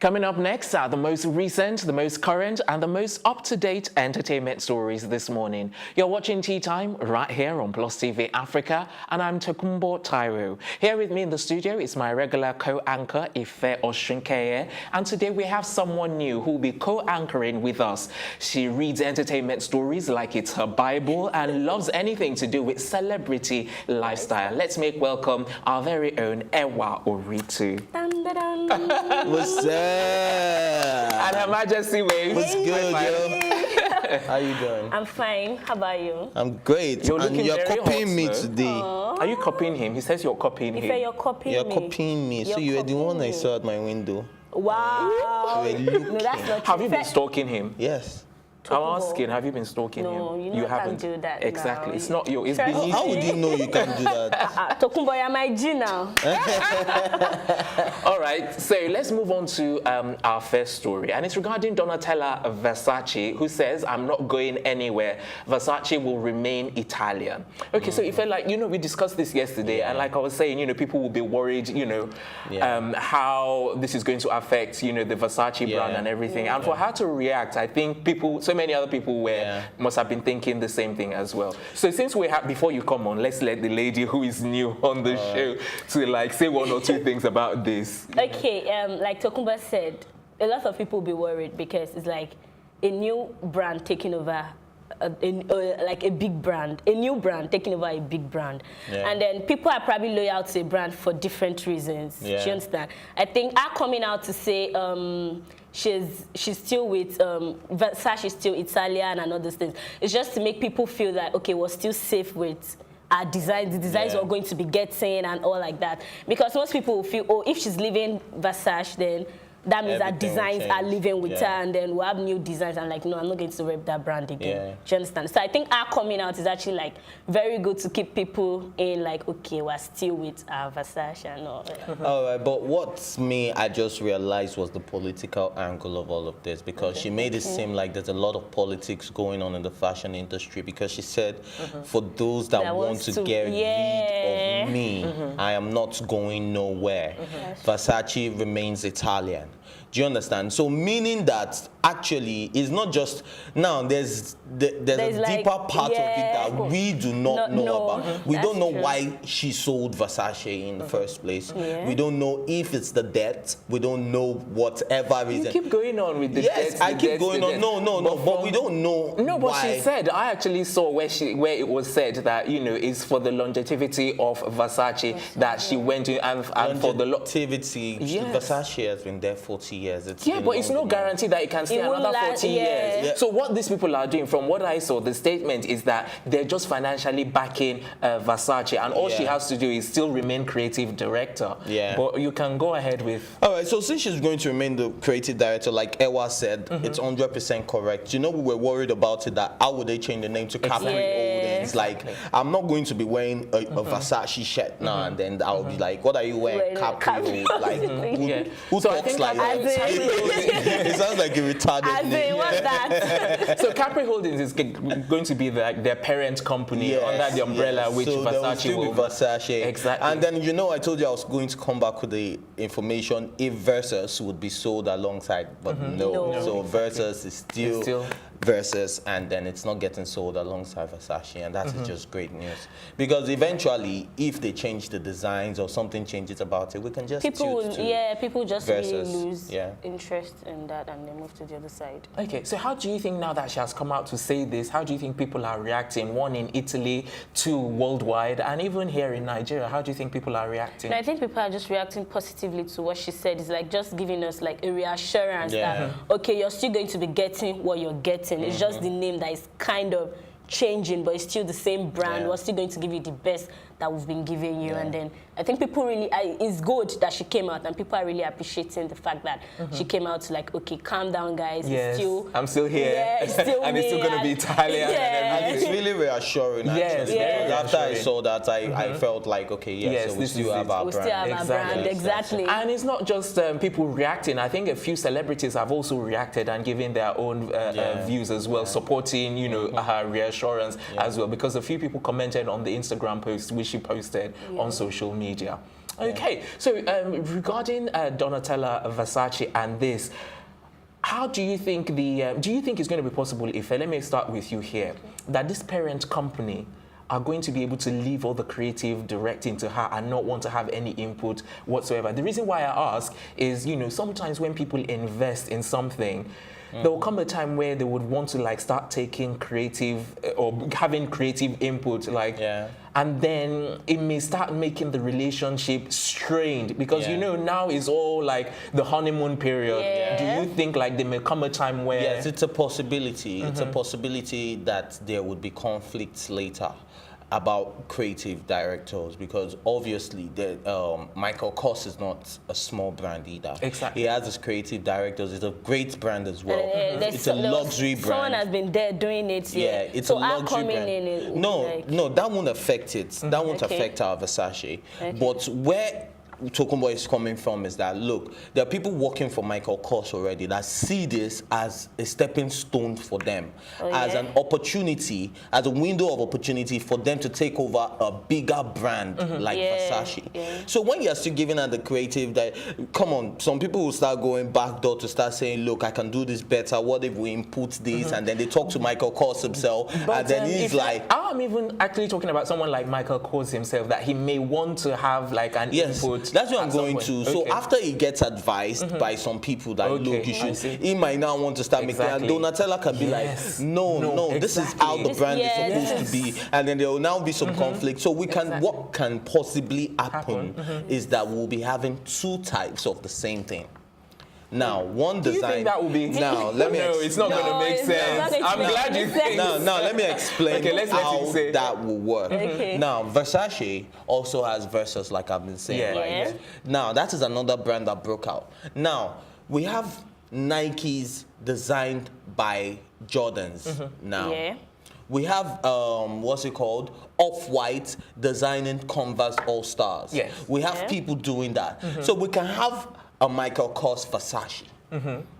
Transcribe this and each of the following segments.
Coming up next are the most recent, the most current, and the most up-to-date entertainment stories this morning. You're watching Tea Time right here on Plus TV Africa, and I'm Tokumbo Taiwo. Here with me in the studio is my regular co-anchor, Ife Oshinkeye, and today we have someone new who will be co-anchoring with us. She reads entertainment stories like it's her Bible and loves anything to do with celebrity lifestyle. Let's make welcome our very own Ewa Oritu. What's up? And Her Majesty waves. What's good, yo? How you doing? I'm fine. How about you? I'm great. You're looking and you're very copying hot, me though. today. Are you copying him? He says you're copying him. You're copying You're me. copying me. So you were the one I saw at my window. Wow. You were looking. No, that's not Have true. you been stalking him? Yes. I'm asking, have you been stalking him? No, you haven't. can't do that. Exactly. now. It's not you. It's Trust beneath How you. would you know you can't do that? Tokumbo, you're my G now. All right, so let's move on to our first story, and it's regarding Donatella Versace, who says, "I'm not going anywhere. Versace will remain Italian." Okay, so it felt like, we discussed this yesterday, and like I was saying, people will be worried, how this is going to affect, the Versace brand and everything. And for her to react, I think so many other people must have been thinking the same thing as well. So since we have, before you come on, let's let the lady who is new on the show to say one or two things about this. Okay, like Tokumba said, a lot of people will be worried because it's like a new brand taking over, like a big brand, a new brand taking over a big brand. Yeah. And then people are probably loyal to a brand for different reasons. Yeah. Do you understand? I think her coming out to say she's still with Versace, is still Italian and all those things. It's just to make people feel that, okay, we're still safe with our designs, the designs we're going to be getting and all like that. Because most people will feel, oh, if she's leaving Versace, then that means our designs are living with her, and then we'll have new designs. I'm like, no, I'm not going to rep that brand again. Yeah. Do you understand? So I think our coming out is actually like very good to keep people in like, okay, we're still with our Versace and all. All right, but I just realized was the political angle of all of this, because she made it seem like there's a lot of politics going on in the fashion industry, because she said, for those that want to get rid of me, I am not going nowhere. Versace remains Italian. Do you understand? So meaning that actually it's not just now there's a like, deeper part of it that we do not know about. We don't know why she sold Versace in the first place. Yeah. We don't know if it's the debt. We don't know whatever reason. You keep going on with the debt. Yes, I keep going on. No, but we don't know. No, but why. she said, I actually saw where it was said that it's for the longevity of Versace that she went to, and for the longevity. Versace has been there 40 years. But it's no guarantee that it can stay another 40 years. Yeah. So what these people are doing, from what I saw, the statement is that they're just financially backing Versace, and all she has to do is still remain creative director. Yeah. But you can go ahead with. All right. So since she's going to remain the creative director, like Ewa said, it's 100% correct. We were worried about it. That how would they change the name to Capri Holdings? Like, I'm not going to be wearing a Versace shirt now, and then I'll be like, what are you wearing? Capri. Like, who talks like that? It sounds like a retarded name. What's that? So Capri Holdings is going to be their parent company under the umbrella which Versace will. Versace. Exactly. And then I told you I was going to come back with the information if Versace would be sold alongside, but no. So Versace is still Versus, and then it's not getting sold alongside Versace, and that's just great news. Because eventually, if they change the designs or something changes about it, we can just people just really lose Yeah. interest in that and they move to the other side. Okay, so how do you think now that she has come out to say this, how do you think people are reacting? One in Italy, two worldwide, and even here in Nigeria, how do you think people are reacting? And I think people are just reacting positively to what she said. It's like just giving us like a reassurance that, okay, you're still going to be getting what you're getting. It's just the name that is kind of changing, but it's still the same brand. We're still going to give you the best that we've been giving you. And then I think people really, it's good that she came out, and people are really appreciating the fact that she came out to like, okay, calm down, guys. Yes, I'm still here. Yeah, it's still and me, it's still going to be Italian. And it's really reassuring, actually. Yes, after I saw that, I felt like, okay, so we still have our brand. We still have our brand, exactly. And it's not just people reacting. I think a few celebrities have also reacted and given their own views as well, supporting, her reassurance as well, because a few people commented on the Instagram post which she posted on social media. Okay, so regarding Donatella Versace and this, how do you think do you think it's going to be possible if, let me start with you here, that this parent company are going to be able to leave all the creative directing to her and not want to have any input whatsoever? The reason why I ask is, you know, sometimes when people invest in something, there will come a time where they would want to like start taking creative or having creative input, like, and then it may start making the relationship strained because you know now is all like the honeymoon period. Do you think like there may come a time where? Yes, it's a possibility. It's a possibility that there would be conflicts later about creative directors, because obviously Michael Kors is not a small brand either. Exactly. He has his creative directors. It's a great brand as well. It's a luxury brand. Someone has been there doing it. Yeah, it's so a luxury brand. No, that won't affect it. That won't affect our Versace. But where Tokunbo is coming from is that, look, there are people working for Michael Kors already that see this as a stepping stone for them, as an opportunity, as a window of opportunity for them to take over a bigger brand like Versace. So when you're still giving her the creative, that, come on, some people will start going backdoor to start saying, look, I can do this better. What if we input this? And then they talk to Michael Kors himself, and then he's like... I'm even actually talking about someone like Michael Kors himself, that he may want to have like an input. That's what I'm going to. So after he gets advised by some people that look, you should, he might now want to start making. And Donatella can be like, no, this is how the brand is supposed to be, and then there will now be some conflict. So we can, what can possibly happen is that we'll be having two types of the same thing. Now, one design. Do you think that will be? Now, let me. No, it's not going to make sense. I'm glad you think. Now, let me explain how that will work. Now, Versace also has Versace, like I've been saying, right? Now, that is another brand that broke out. Now, we have Nikes designed by Jordans now. We have, what's it called? Off-White designing Converse All-Stars. We have people doing that. So we can have a Michael Kors Versace.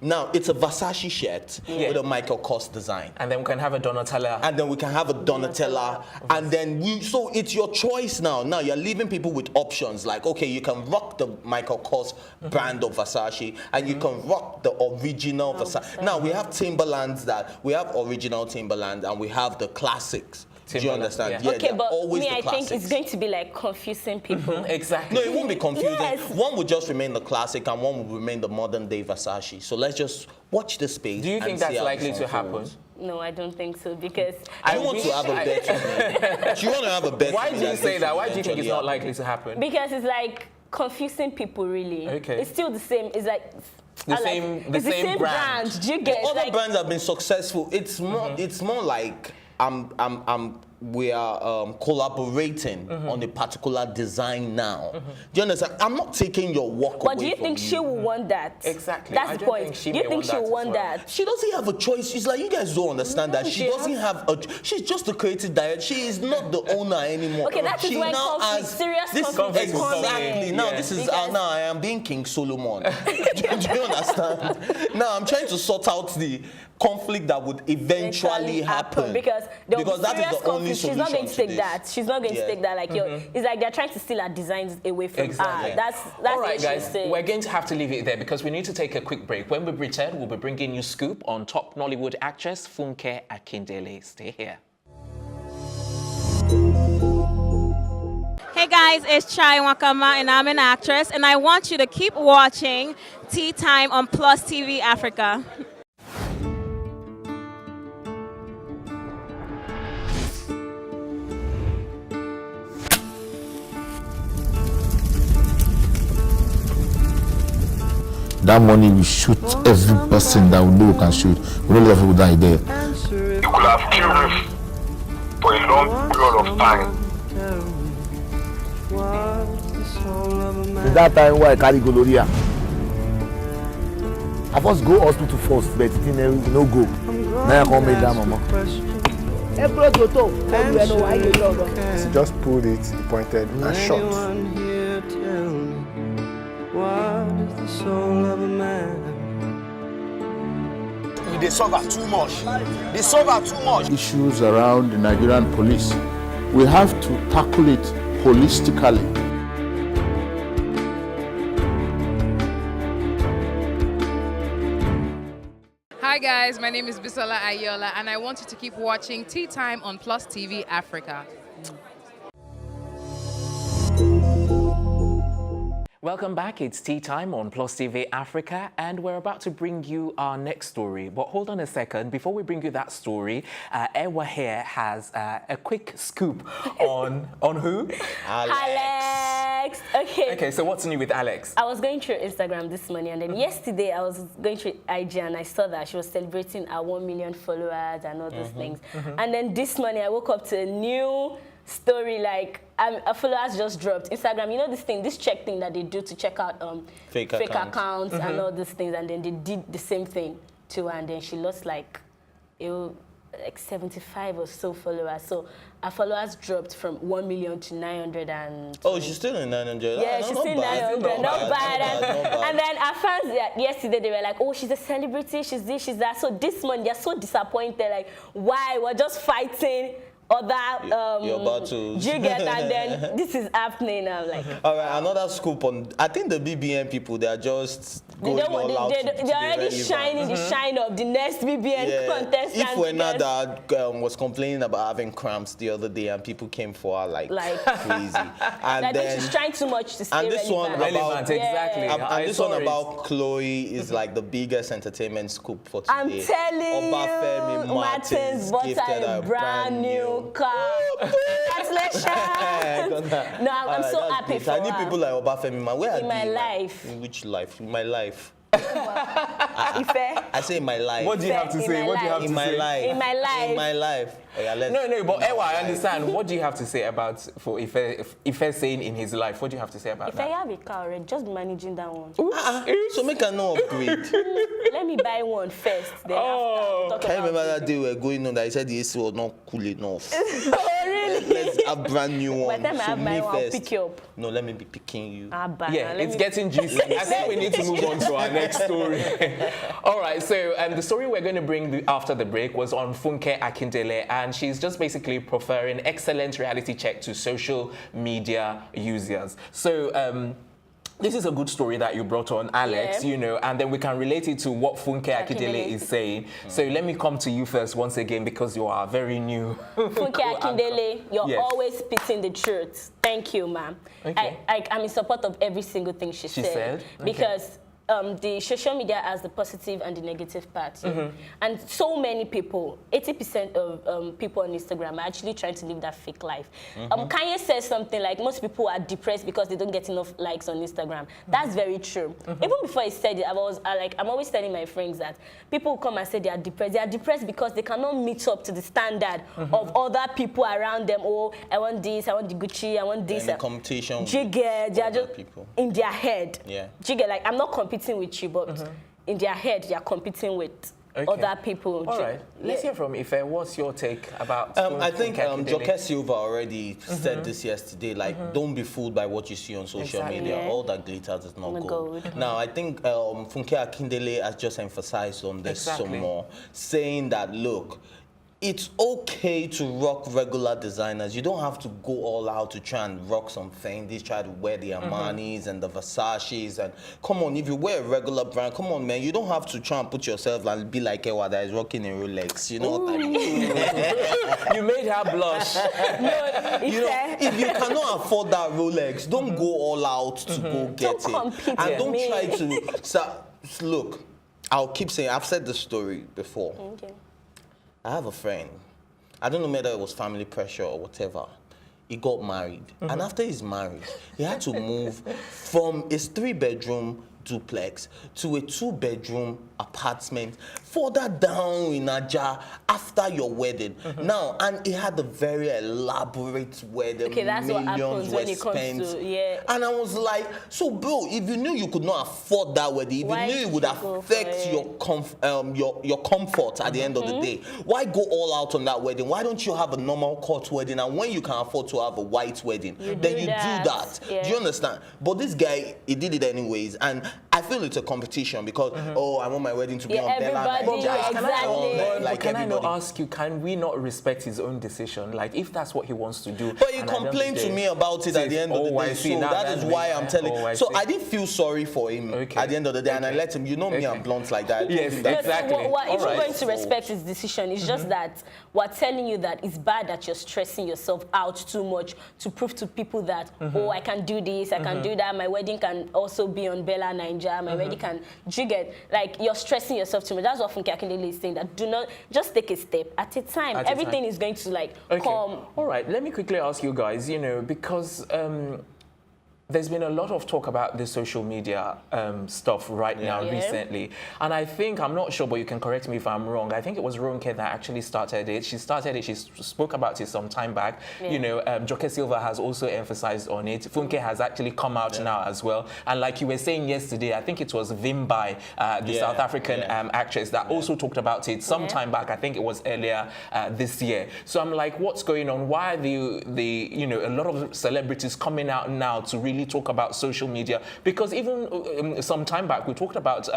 Now, it's a Versace shirt with a Michael Kors design. And then we can have a Donatella. And then we can have a Donatella. And then so it's your choice now. Now, you're leaving people with options. Like, okay, you can rock the Michael Kors brand of Versace, and you can rock the original Versace. Now, we have Timberlands we have original Timberlands, and we have the classics. Do you understand? Okay, but I think it's going to be like confusing people. Exactly. No, it won't be confusing. One will just remain the classic, and one will remain the modern day Versace. So let's just watch the space. Do you think that's likely to happen? No, I don't think so, because I want to have a bet on me. Do you want to have a bet? Why do you say that? Why do you think it's not likely to happen? Because it's like confusing people, really. It's still the same. It's like the same brand. Do you get other brands have been successful. It's more like we are collaborating on a particular design now. Do you understand? I'm not taking your work away. But do you think she will want that? Exactly. That's the point. Do you think she will want that? She doesn't have a choice. She's like, you guys don't understand that. She doesn't have a... She's just a creative director. She is not the owner anymore. Okay, that is why serious conflict is coming. Exactly. Now, this is... now, I am being King Solomon. Do you understand? Now, I'm trying to sort out the conflict that would eventually happen. Because that is the only solution. She's not going to take that. She's not going to take that. Like it's like they're trying to steal her designs away from her. That's all right, what guys. she's saying. We're going to have to leave it there because we need to take a quick break. When we return, we'll be bringing you scoop on top Nollywood actress Funke Akindele. Stay here. Hey guys, it's Chai Wakama and I'm an actress, and I want you to keep watching Tea Time on Plus TV Africa. That money we shoot every person that we know can shoot. We don't let people die there. You could have killed us for a long period of time. That time why I carry gonorrhea. I first go hospital first, but it no go. Now I come make that mama. He just pulled it, he pointed and shot. What is the soul of a man? They suffer too much. They suffer too much. Issues around the Nigerian police. We have to tackle it holistically. guys, my name is Bisola Ayola, and I want you to keep watching Tea Time on Plus TV Africa. Welcome back. It's Tea Time on Plus TV Africa, and we're about to bring you our next story. But hold on a second. Before we bring you that story, Ewa here has a quick scoop on who? Alex. Okay, so what's new with Alex? I was going through Instagram this morning, and then yesterday I was going through IG, and I saw that she was celebrating her 1 million followers and all those things. And then this morning I woke up to a new story, like a followers just dropped. Instagram, you know this check thing that they do to check out fake accounts and all these things, and then they did the same thing to her, and then she lost like 75 or so followers. So her followers dropped from 1 million to 900 and... Oh, she's still in 900? Yeah, she's still 900, not bad. And then our fans yesterday, they were like, oh, she's a celebrity, she's this, she's that. So this month, they're so disappointed, like, why? We're just fighting other your battles. And then this is happening. I'm like, all right, another scoop on. I think the BBN people, they are just going all out. They're already shining the shine of the next BBN contestant. If we're not that was complaining about having cramps the other day, and people came for her like crazy, and like then she's trying too much to stay and this relevant. one about exactly. And this one about Chloe is like the biggest entertainment scoop for today. I'm telling Obafemi you, Martins bought her a brand new car. Congratulations! No, I'm so happy for her. I need people like Obafemi, man. Where are they? In my life. In which life? In my life. I say in my life. What do you have to say? What do you have to say? In my life. In my life. In my life. Yeah, no, but Ewa, I understand. What do you have to say about for Ife saying in his life? What do you have to say about that? If I have a car already, just be managing that one. So make a no upgrade. Let me buy one first. Then after, I remember that day we were going on that he said the AC was not cool enough. Oh, really? Let's have a brand new one. By the time I have my one, I'll pick you up. No, let me be picking you. Yeah, it's getting juicy. I think we need to move on to our next story. All right, so the story we're going to bring after the break was on Funke Akindele, and she's just basically preferring excellent reality check to social media users. So this is a good story that you brought on, Alex, you know, and then we can relate it to what Funke Akindele is saying. So let me come to you first once again, because you are very new. Funke Akindele, you're always spitting the truth. Thank you, ma'am. Okay. I'm in support of every single thing she said. Because the social media has the positive and the negative part. And so many people, 80% of people on Instagram are actually trying to live that fake life. Kanye says something like, most people are depressed because they don't get enough likes on Instagram. That's very true. Even before he said it, I'm always telling my friends that people come and say they are depressed. They are depressed because they cannot meet up to the standard of other people around them. Oh, I want this, I want the Gucci, I want this. And the competition. They are just people in their head. Yeah. Like, I'm not competing with you, but in their head, they are competing with other people. All right. Let's hear from Ife. What's your take about I think Joke Silva already said this yesterday, like, don't be fooled by what you see on social media. All that glitters is not gold. Now, I think Funke Akindele has just emphasized on this some more, saying that, look, it's okay to rock regular designers. You don't have to go all out to try and rock something. They try to wear the Armanis and the Versaces. And come on, if you wear a regular brand, come on, man. You don't have to try and put yourself and be like Ewa that is rocking in Rolex. You know what I mean? You made her blush. If you cannot afford that Rolex, don't go all out to go get it. And don't try to... Look, I'll keep saying, I've said this story before. Okay. I have a friend. I don't know whether it was family pressure or whatever. He got married. And after he's married, he had to move from his 3-bedroom duplex to a 2-bedroom apartment further down in Aja after your wedding. Now, and he had a very elaborate wedding. Okay, that's what happens when it comes to, And I was like, so bro, if you knew you could not afford that wedding, if you knew it would affect your comfort at the end of the day, why go all out on that wedding? Why don't you have a normal court wedding? And when you can afford to have a white wedding, then you do that. Do you understand? But this guy, he did it anyways. And I feel it's a competition because, I want my wedding to be on Bella everybody, Naija. exactly. Can I not ask you, can we not respect his own decision? Like, if that's what he wants to do. But he complained to me about it at the end of the day. So that is why I'm telling. I didn't feel sorry for him at the end of the day, and I let him. You know me, I'm blunt like that. Yes, exactly. If you're going to respect his decision, it's just that we're telling you that it's bad that you're stressing yourself out too much to prove to people that, I can do this, I can do that, my wedding can also be on Bella Naija, my wedding can, do you get, like, you're stressing yourself too much. That's what Funke Akindele is saying, that do not, just take a step at a time. Everything is going to, like, come. All right, let me quickly ask you guys, because there's been a lot of talk about the social media stuff right now recently. And I think, I'm not sure, but you can correct me if I'm wrong. I think it was Ronke that actually started it. She started it, she spoke about it some time back. Joke Silva has also emphasized on it. Funke has actually come out now as well. And like you were saying yesterday, I think it was Vimbai, the South African actress, that also talked about it some time back. I think it was earlier this year. So I'm like, what's going on? Why are a lot of celebrities coming out now to really talk about social media? Because even some time back we talked about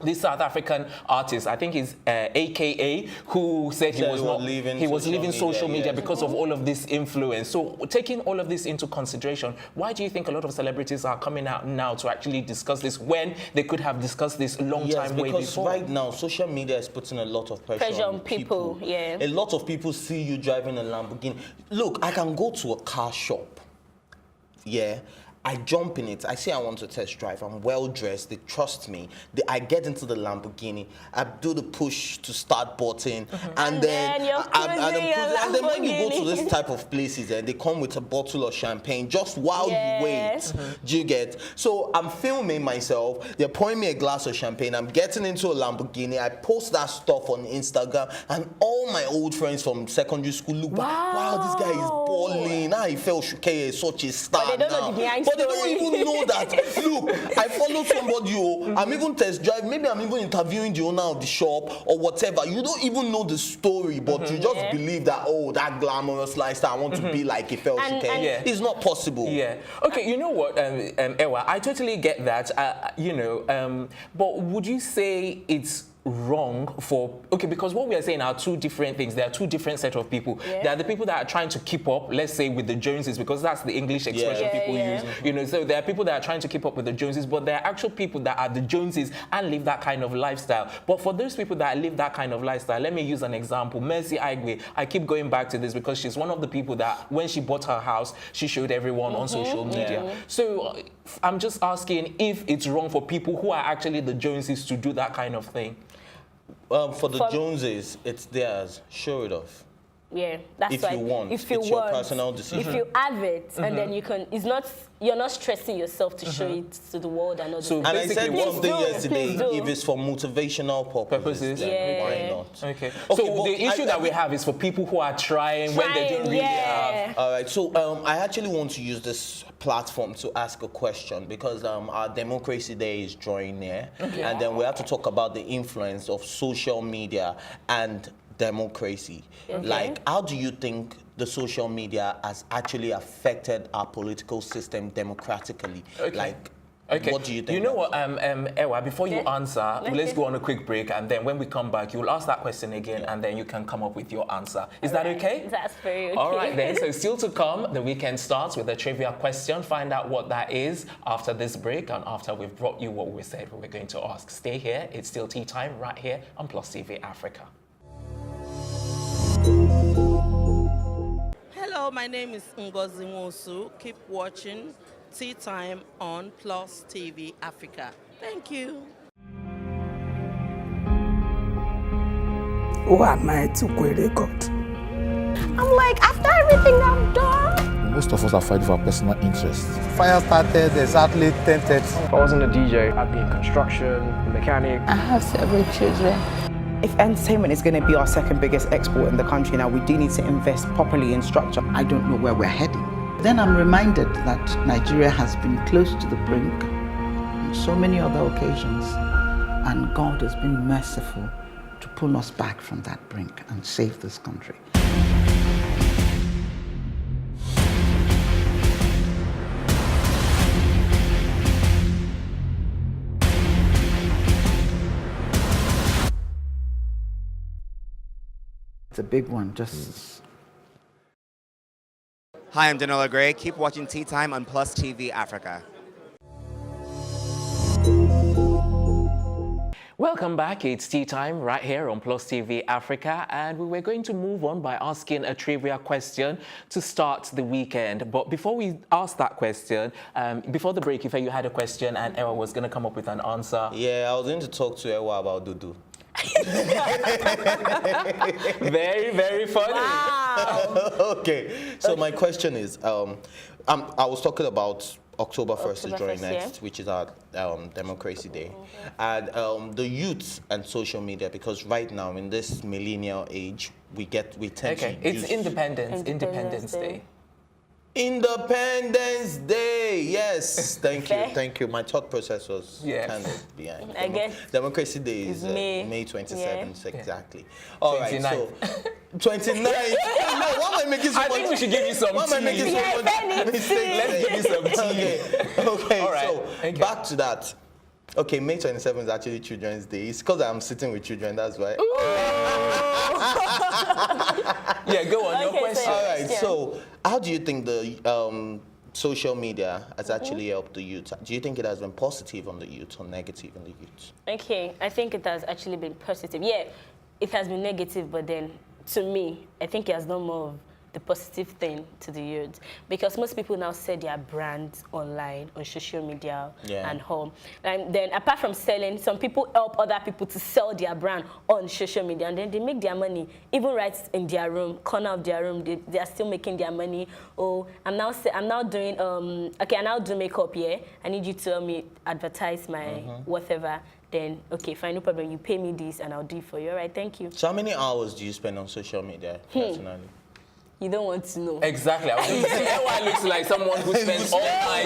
this South African artist, I think he's AKA, who said he was leaving social media because of all of this influence. So taking all of this into consideration, why do you think a lot of celebrities are coming out now to actually discuss this when they could have discussed this a long time way before? Because right now social media is putting a lot of pressure on people. A lot of people see you driving a Lamborghini. Look, I can go to a car shop. I jump in it. I say I want to test drive. I'm well dressed. They trust me. I get into the Lamborghini. I do the push to start button, and then when you go to this type of places, they come with a bottle of champagne just while you wait. Do you get? So I'm filming myself. They're pouring me a glass of champagne. I'm getting into a Lamborghini. I post that stuff on Instagram, and all my old friends from secondary school look. Wow, this guy is balling. He felt such a star. But they don't know the behind. But they don't even know that. Look, I follow somebody. I'm even test drive. Maybe I'm even interviewing the owner of the shop or whatever. You don't even know the story, but you just believe that, that glamorous lifestyle, I want to be like Ife Osuke. It's not possible. Okay, you know what, Ewa, I totally get that, but would you say it's wrong because what we are saying are two different things. There are two different set of people. There are the people that are trying to keep up, let's say, with the Joneses, because that's the English expression people use. So there are people that are trying to keep up with the Joneses, but there are actual people that are the Joneses and live that kind of lifestyle. But for those people that live that kind of lifestyle, let me use an example. Mercy Aigbe, I keep going back to this because she's one of the people that when she bought her house, she showed everyone on social media. So I'm just asking if it's wrong for people who are actually the Joneses to do that kind of thing. For the Joneses, it's theirs. Show it off. That's if you want. It's your personal decision. If you have it, and then you can, you're not stressing yourself to show it to the world and others. So and I said one thing yesterday, if it's for motivational purposes, then why not? Okay, so the issue that we have is for people who are trying when they don't really have. All right, so I actually want to use this platform to ask a question because our Democracy Day is drawing near, and then we have to talk about the influence of social media and democracy. Like, how do you think the social media has actually affected our political system democratically? What do you think? You know what, Ewa, before you answer, let's go on a quick break, and then when we come back, you'll ask that question again, and then you can come up with your answer. Is that okay? That's very okay. All right, then. So still to come, the weekend starts with a trivia question. Find out what that is after this break, and after we've brought you what we said we were going to ask. Stay here. It's still tea time right here on Plus TV Africa. Hello, my name is Ngozi Nwosu. Keep watching Tea Time on Plus TV Africa. Thank you. Who am I to quit record? I'm like, after everything I've done. Most of us are fighting for our personal interests. Fire started exactly 10:30. I wasn't a DJ. I'd be in construction, a mechanic. I have several children. If entertainment is going to be our second biggest export in the country now, we do need to invest properly in structure. I don't know where we're heading. Then I'm reminded that Nigeria has been close to the brink on so many other occasions, and God has been merciful to pull us back from that brink and save this country. a big one. Just. Hi, I'm Danola Gray. Keep watching Tea Time on Plus TV Africa. Welcome back. It's Tea Time right here on Plus TV Africa, and we were going to move on by asking a trivia question to start the weekend. But before we ask that question, before the break, if you had a question and Ewa was going to come up with an answer. Yeah, I was going to talk to Ewa about Dudu. Very, very funny. Wow. Okay, so my question is, I was talking about October 1st is drawing next, which is our Democracy Day. And the youth and social media, because right now in this millennial age, we tend to it's Independence Day. Independence Day, yes. Thank you. My thought process was kind of behind. I guess Democracy Day is May 27th, exactly. All right, 29th. so 29th. Why am I making so much? I think we should give you some Why am I tea. making so much mistakes? Let's give you some tea. Okay, all right. So back to that. Okay, May 27th is actually Children's Day. It's because I'm sitting with children, that's why. Yeah, go on, your question. All right, so how do you think the social media has actually helped the youth? Do you think it has been positive on the youth or negative on the youth? Okay, I think it has actually been positive. Yeah, it has been negative, but then to me, I think it has done more of the positive thing to the youth, because most people now sell their brands online, on social media and home. And then apart from selling, some people help other people to sell their brand on social media, and then they make their money, even right in their room, corner of their room, they are still making their money. Oh, I'm now doing, okay, I now do makeup, yeah, I need you to help me advertise my whatever. Then, okay, fine, no problem, you pay me this and I'll do it for you. All right, thank you. So how many hours do you spend on social media personally? You don't want to know. Exactly. I was going to say, Ewa looks like someone who spends all night,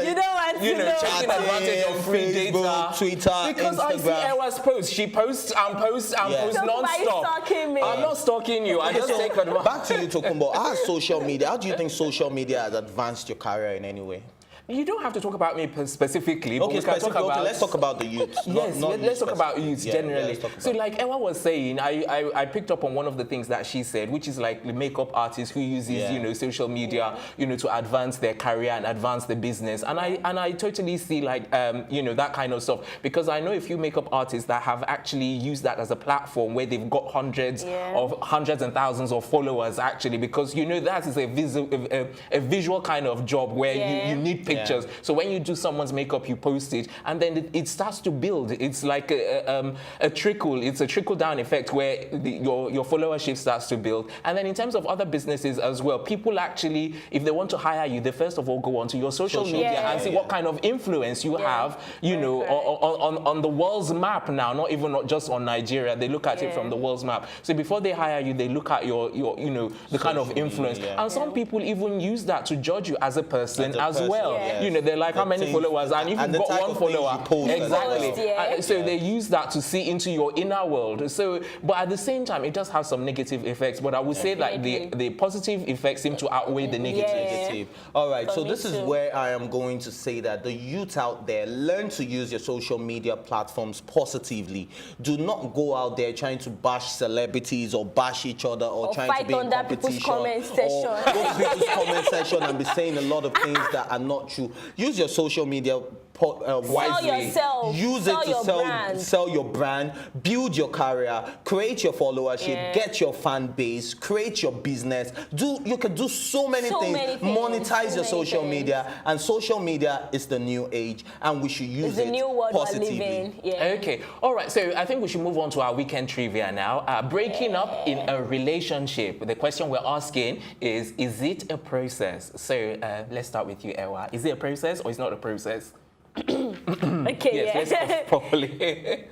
you don't want to know. taking advantage of free data. Twitter, because Instagram. I see Ewa's post. She posts and posts and posts non-stop. I'm not stalking you. I just take advantage. Back to you, Tokumbo. How do you think social media has advanced your career in any way? You don't have to talk about me specifically, but we can talk about... let's talk about the youth. Yes, let's talk about youth generally. So like Ewa was saying, I picked up on one of the things that she said, which is like the makeup artist who uses, social media, to advance their career and advance the business. And I totally see like, that kind of stuff. Because I know a few makeup artists that have actually used that as a platform where they've got hundreds and thousands of followers actually, because that is a visual kind of job where you need pictures. So when you do someone's makeup, you post it, and then it starts to build. It's like a trickle. It's a trickle-down effect where your followership starts to build. And then in terms of other businesses as well, people actually, if they want to hire you, they first of all go onto your social media and see what kind of influence you have, on the world's map now. Not just on Nigeria. They look at it from the world's map. So before they hire you, they look at your the kind of influence. And some people even use that to judge you as a person as well. They're like, how many followers? And if you've got one follower, exactly. So they use that to see into your inner world. So, but at the same time, it does have some negative effects. But I would say that the positive effects seem to outweigh the negative. All right. So this is where I am going to say that the youth out there, learn to use your social media platforms positively. Do not go out there trying to bash celebrities or bash each other or trying to be in competition or go to people's comment section and be saying a lot of things that are not true. Use your social media wisely. Use it to sell your brand, build your career, create your followership, get your fan base, create your business. You can do so many things. Monetize your social media, and social media is the new age, and we should use it positively. Okay, all right. So I think we should move on to our weekend trivia now. Breaking up in a relationship. The question we're asking is it a process? So let's start with you, Ewa. Is it a process or is it not a process? Okay, yes, let's ask properly.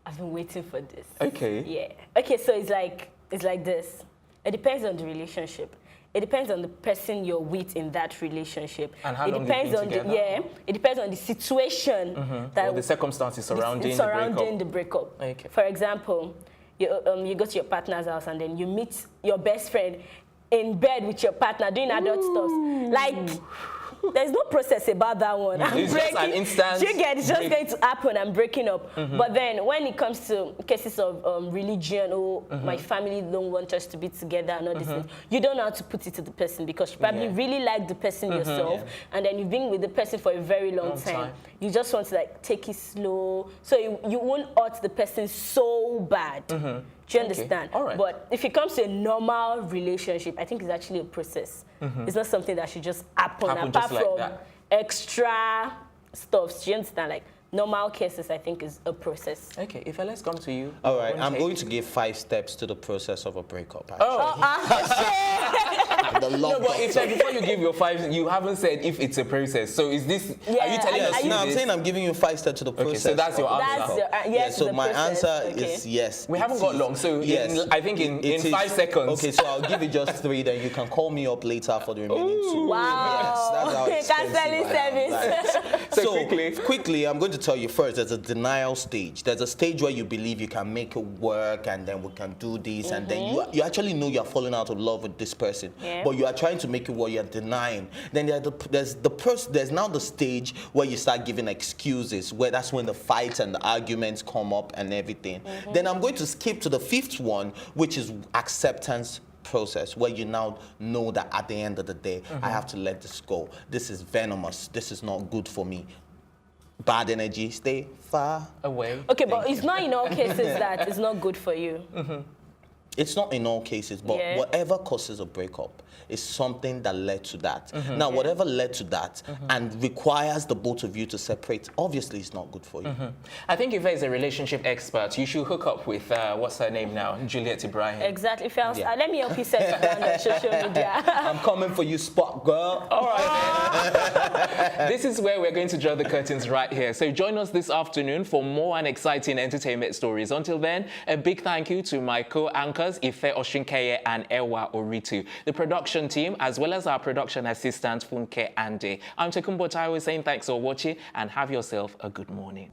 I've been waiting for this. Okay. Yeah. Okay, so it's like this. It depends on the relationship. It depends on the person you're with in that relationship. And how long you've been together? It depends on the situation or the circumstances surrounding the breakup. Okay. For example, you go to your partner's house and then you meet your best friend in bed with your partner doing adult stuff. Like, there's no process about that one. It's just an instant. It's just going to happen. I'm breaking up. But then when it comes to cases of religion, my family don't want us to be together and all these things, you don't know how to put it to the person because you probably really like the person yourself, and then you've been with the person for a very long time. You just want to like take it slow, so you won't hurt the person so bad. Do you understand? All right. But if it comes to a normal relationship, I think it's actually a process. It's not something that should just happen apart from extra stuff. Do you understand? Like normal cases, I think, is a process. Okay, if let's come to you. All right, I'm going to give 5 steps to the process of a breakup. No, but if before you give your 5, you haven't said if it's a process. So is this? Are you telling us? No, I'm saying I'm giving you 5 steps to the process. Okay, so that's your answer. Yes. So my answer is yes. We haven't got long, so yes. I think in 5 seconds. Okay, so I'll give you just 3. Then you can call me up later for the remaining 2. Wow. Yes, that's how Counseling service. So quickly, I'm going to tell you first. There's a denial stage. There's a stage where you believe you can make it work, and then we can do this, and then you actually know you're falling out of love with this person. But you are trying to make it what you're denying. Then there's now the stage where you start giving excuses, where that's when the fights and the arguments come up and everything. Then I'm going to skip to the 5th one, which is acceptance process, where you now know that at the end of the day, I have to let this go. This is venomous. This is not good for me. Bad energy, stay far away. Okay, but it's not in all cases that it's not good for you. It's not in all cases, but whatever causes a breakup is something that led to that. Now, whatever led to that and requires the both of you to separate, obviously it's not good for you. I think if there's a relationship expert, you should hook up with, what's her name now? Juliet Ibrahim. Exactly. Let me help you set it down on social media. I'm coming for you, spot girl. All right. This is where we're going to draw the curtains right here. So join us this afternoon for more and exciting entertainment stories. Until then, a big thank you to my co-anchors, Ife Oshinkeye and Ewa Oritu, the production team, as well as our production assistant, Funke Ande. I'm Tekumbo Taiwo saying thanks for watching and have yourself a good morning.